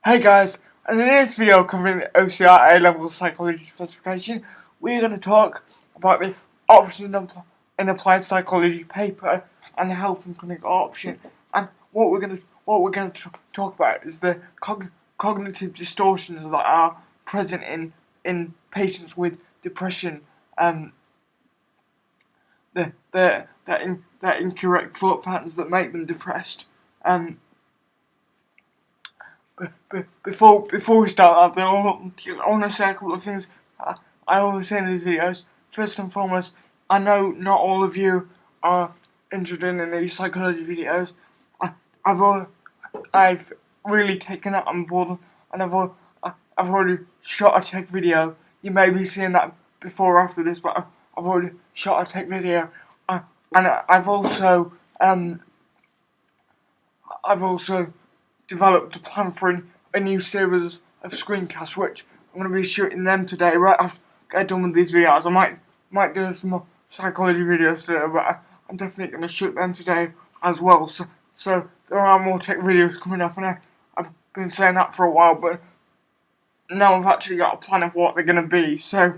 Hey guys, and in this video covering the OCR A-level psychology specification, we're going to talk about the option in applied psychology paper and the health and clinical option. And what we're going to talk about is the cognitive distortions that are present in patients with depression, the incorrect thought patterns that make them depressed. Before we start that, I want to say a couple of things I always say in these videos. First and foremost, I know not all of you are interested in these psychology videos. I've really taken that on board, and I've already shot a tech video. You may be seeing that before or after this, but I've already shot a tech video, and I've also developed a plan for a new series of screencasts, which I'm going to be shooting them today. Right after I get done with these videos, I might do some more psychology videos today, but I'm definitely going to shoot them today as well. So there are more tech videos coming up, and I've been saying that for a while, but now I've actually got a plan of what they're going to be. So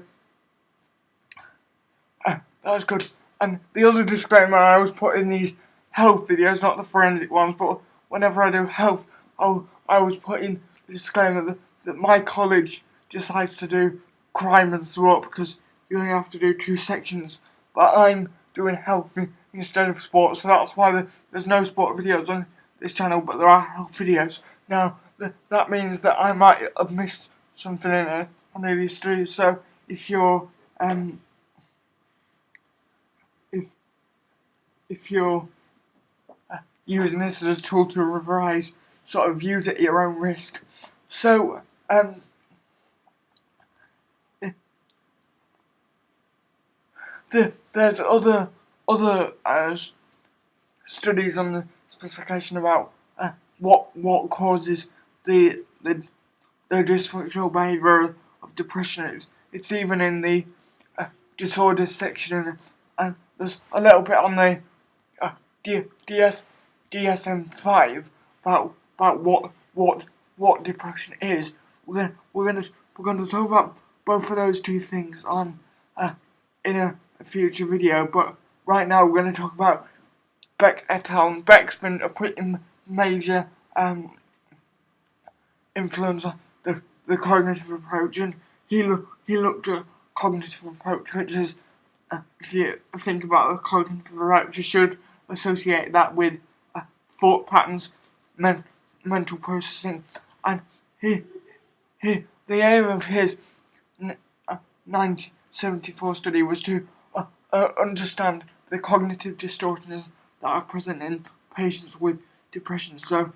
that was good. And the other disclaimer I always put in these health videos, not the forensic ones, but whenever I do health, I always put in the disclaimer that my college decides to do crime and sport because you only have to do 2 sections. But I'm doing health instead of sport, so that's why there's no sport videos on this channel, but there are health videos. Now, that means that I might have missed something in one of these 3. So if you're if you're using this as a tool to revise, sort of use it at your own risk. So, there's other studies on the specification about what causes the dysfunctional behaviour of depression. It's even in the disorders section, and there's a little bit on the DSM-5 about what depression is. We're gonna talk about both of those 2 things on in a future video. But right now we're gonna talk about Beck et al. Beck's been a pretty major influence on the cognitive approach, and he looked at cognitive approach, which is if you think about the cognitive approach, you should associate that with thought patterns, mental processing, and the aim of his 1974 study was to understand the cognitive distortions that are present in patients with depression. So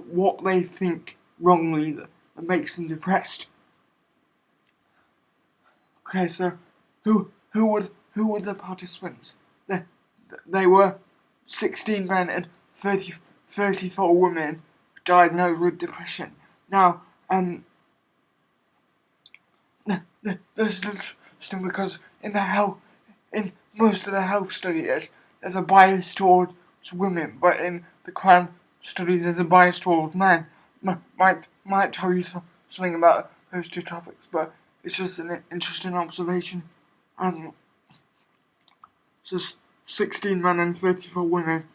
what they think wrongly that makes them depressed. Okay, so who were the participants? They were 16 men and 34 women diagnosed with depression. Now, this is interesting because in most of the health studies, there's a bias towards women, but in the crime studies, there's a bias towards men. Might tell you something about those 2 topics, but it's just an interesting observation. Just 16 men and 34 women,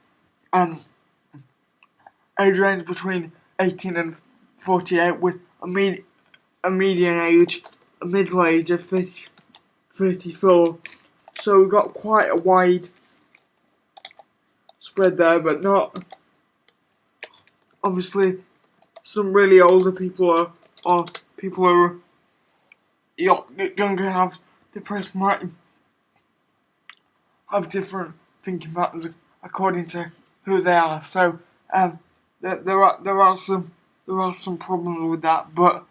age range between 18 and 48, with a median age, a middle age of 34. So we've got quite a wide spread there, but not obviously some really older people or people who are younger have depressed might have different thinking patterns according to who they are. So there are some problems with that, but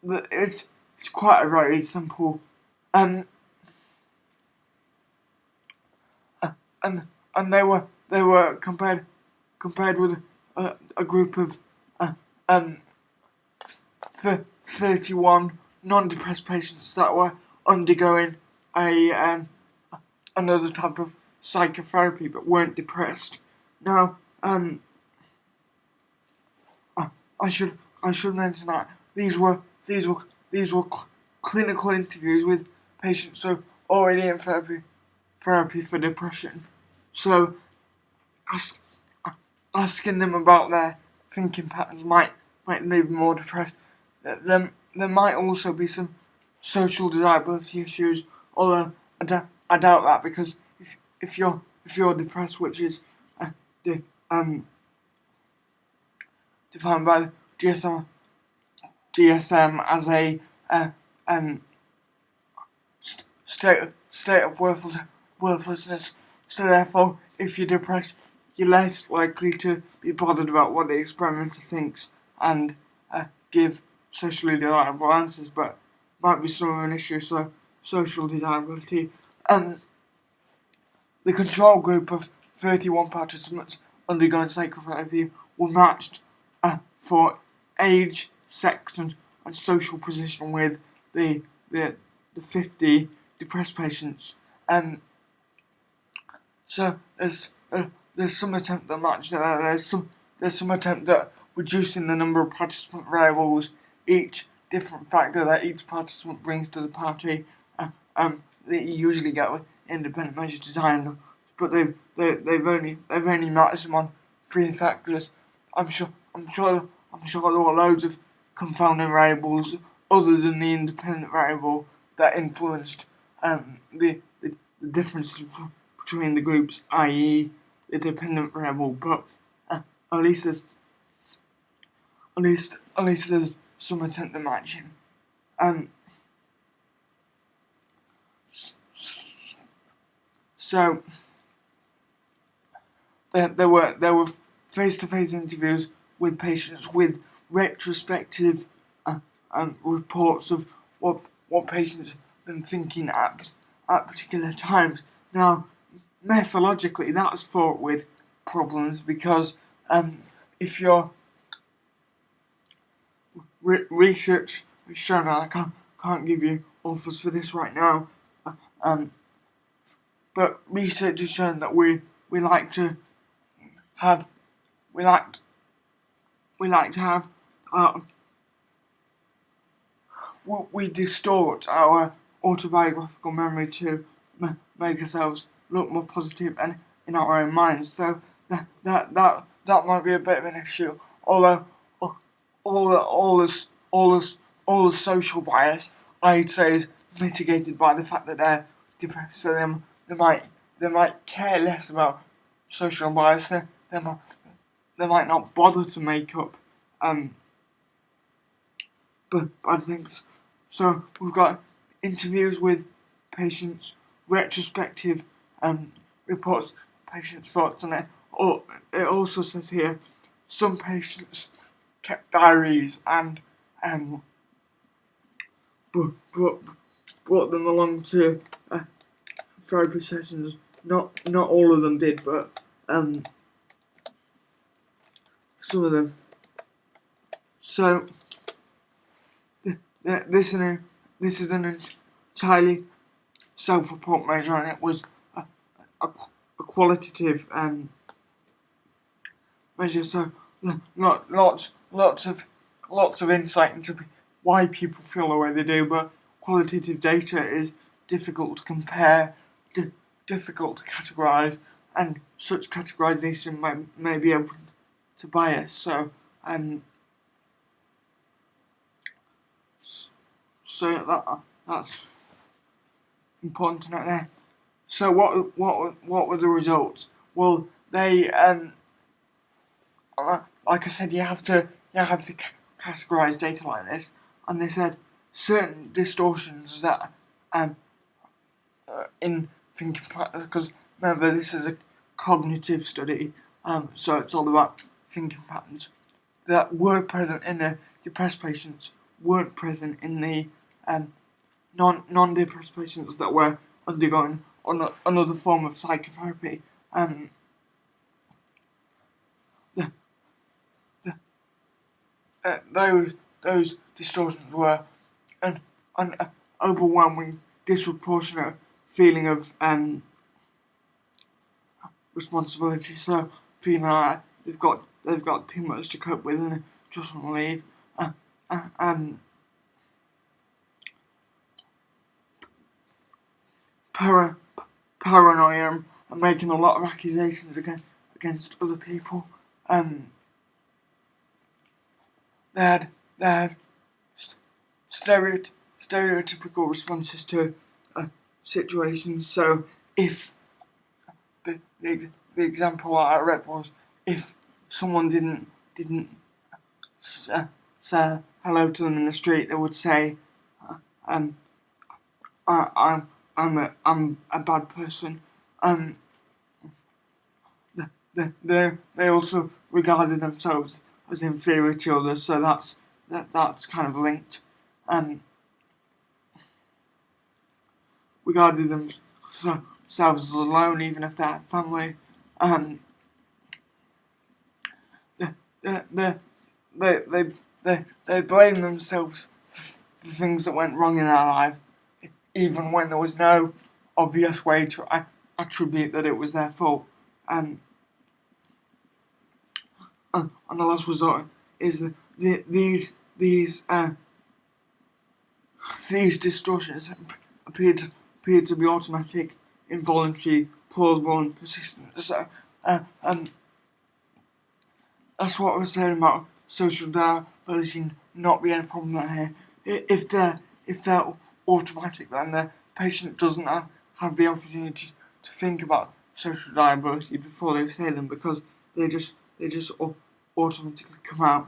it's quite a very simple and they were compared with a group of 31 non-depressed patients that were undergoing another type of psychotherapy but weren't depressed. Now, I should I should mention that these were clinical interviews with patients who are already in therapy for depression. So asking them about their thinking patterns might leave them more depressed. There might also be some social desirability issues, although I doubt that, because if you're depressed, which is defined by the DSM as a state of worthlessness. So therefore, if you're depressed, you're less likely to be bothered about what the experimenter thinks and give socially desirable answers, but might be some of an issue. So social desirability. The control group of 31 participants undergoing psychotherapy were matched for age, sex, and social position with the 50 depressed patients. So there's some attempt at match there. There's some attempt at reducing the number of participant variables, each different factor that each participant brings to the party. That you usually get with independent measure design, but they've only matched them on 3 factors. I'm sure there were loads of confounding variables other than the independent variable that influenced the differences between the groups, i.e. the dependent variable. But at least there's some attempt at matching. So there were face-to-face interviews with patients with retrospective reports of what patients have been thinking at particular times. Now, methodologically, that's fraught with problems, because if your research has shown, I can't give you authors for this right now, but research has shown that we like to have we distort our autobiographical memory to make ourselves look more positive and in our own minds. So that might be a bit of an issue. Although all the social bias, I'd say, is mitigated by the fact that they're depressed. So they might care less about social bias. They might not bother to make up bad things. So we've got interviews with patients, retrospective reports, patients' thoughts on it. It also says here some patients kept diaries and brought them along to therapy sessions. Not all of them did, but some of them. So this is an entirely self-report measure, and it was a qualitative measure. So lots of insight into why people feel the way they do, but qualitative data is difficult to compare, difficult to categorise, and such categorisation may be open to bias. So that's important to note there. So what were the results? Well, they like I said, you have to categorise data like this, and they said certain distortions that in thinking patterns, because remember this is a cognitive study, so it's all about thinking patterns that were present in the depressed patients weren't present in the non-depressed patients that were undergoing another form of psychotherapy. Those distortions were an overwhelming, disproportionate feeling of responsibility. So feeling like they've got too much to cope with and just want to leave. and paranoia and making a lot of accusations against other people. They had stereotypical responses to situations. So if the example I read was, if someone didn't say hello to them in the street, they would say, um, I'm a bad person. They also regarded themselves as inferior to others, so that's kind of linked. Regarded themselves as alone, even if they had family. They they they blame themselves for things that went wrong in their life, even when there was no obvious way to attribute that it was their fault. And the last resort is these distortions appear to be automatic, involuntary, plausible, and persistent. So, that's what I was saying about social diabolishing not being a problem here. If they're automatic, then the patient doesn't have the opportunity to think about social diabolism before they say them, because they just automatically come out.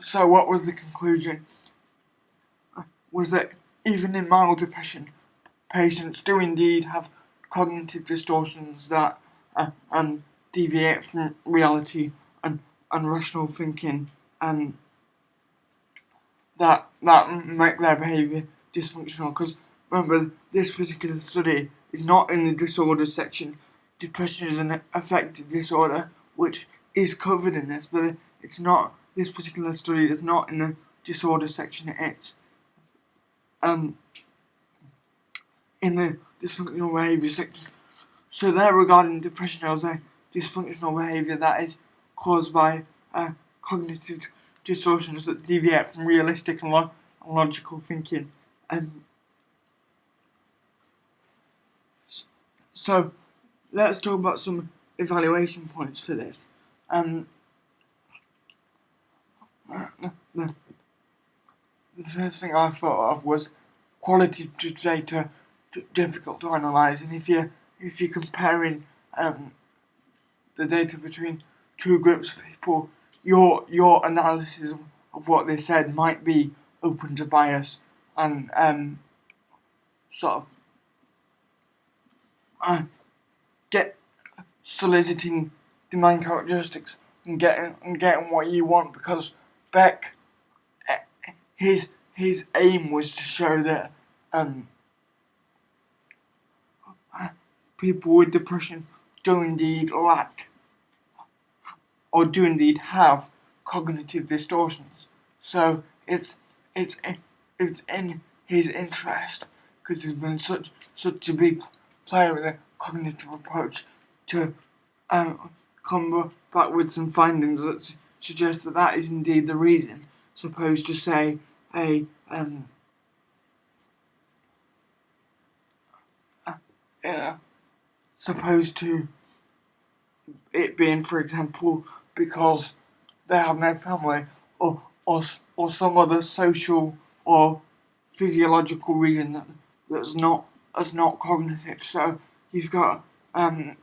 So what was the conclusion? Was that even in mild depression, patients do indeed have cognitive distortions that deviate from reality and rational thinking, and that make their behaviour dysfunctional. Because remember, this particular study is not in the disorders section. Depression is an affective disorder, which is covered in this, but it's not. This particular study is not in the disorder section. It's in the dysfunctional behaviour section. So they're regarding depression as a dysfunctional behaviour that is caused by cognitive distortions that deviate from realistic and logical thinking. So let's talk about some evaluation points for this. The first thing I thought of was qualitative data difficult to analyse, and if you're comparing the data between two groups of people, your analysis of what they said might be open to bias and sort of get soliciting demand characteristics and getting what you want, because Beck, his aim was to show that people with depression do indeed lack or do indeed have cognitive distortions. So it's in his interest, because he's been such a big player with a cognitive approach, to come back with some findings that suggest that is indeed the reason, supposed to say supposed to it being, for example, because they have no family, or some other social or physiological reason that's not cognitive. So you've got a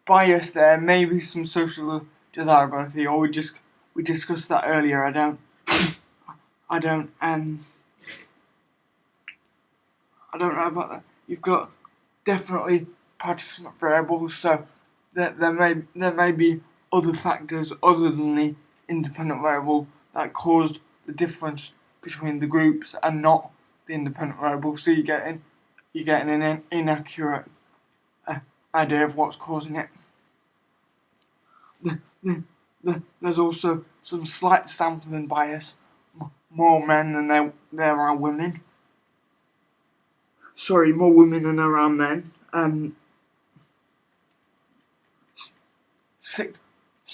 bias there, maybe some social desirability, or we discussed that earlier. I don't know about that. You've got definitely participant variables, so there may be other factors other than the independent variable that caused the difference between the groups and not the independent variable. So you're getting an inaccurate idea of what's causing it. There's also some slight sampling bias. More men than there are women. Sorry, more women than there are men.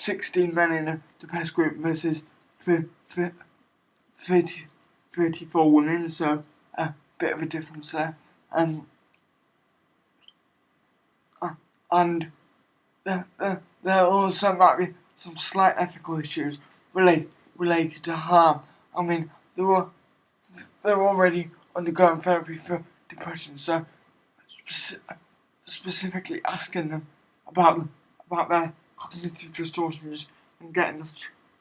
16 men in a depressed group versus 34 women, so a bit of a difference there. And there also might be some slight ethical issues related to harm. I mean, they're already undergoing therapy for depression, so specifically asking them about their cognitive distortions and getting them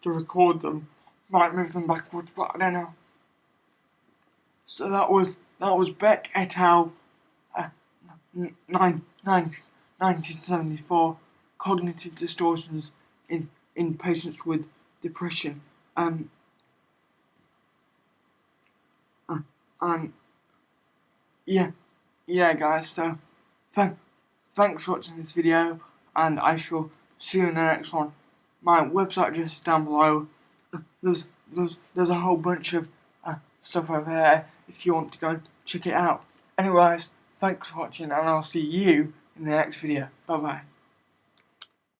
to record them might move them backwards, but I don't know. So that was Beck et al. 1974, cognitive distortions in patients with depression. And yeah, guys. So thanks for watching this video, and I shall see you in the next one. My website address is down below. There's a whole bunch of stuff over there if you want to go and check it out. Anyways, thanks for watching, and I'll see you in the next video. Bye bye.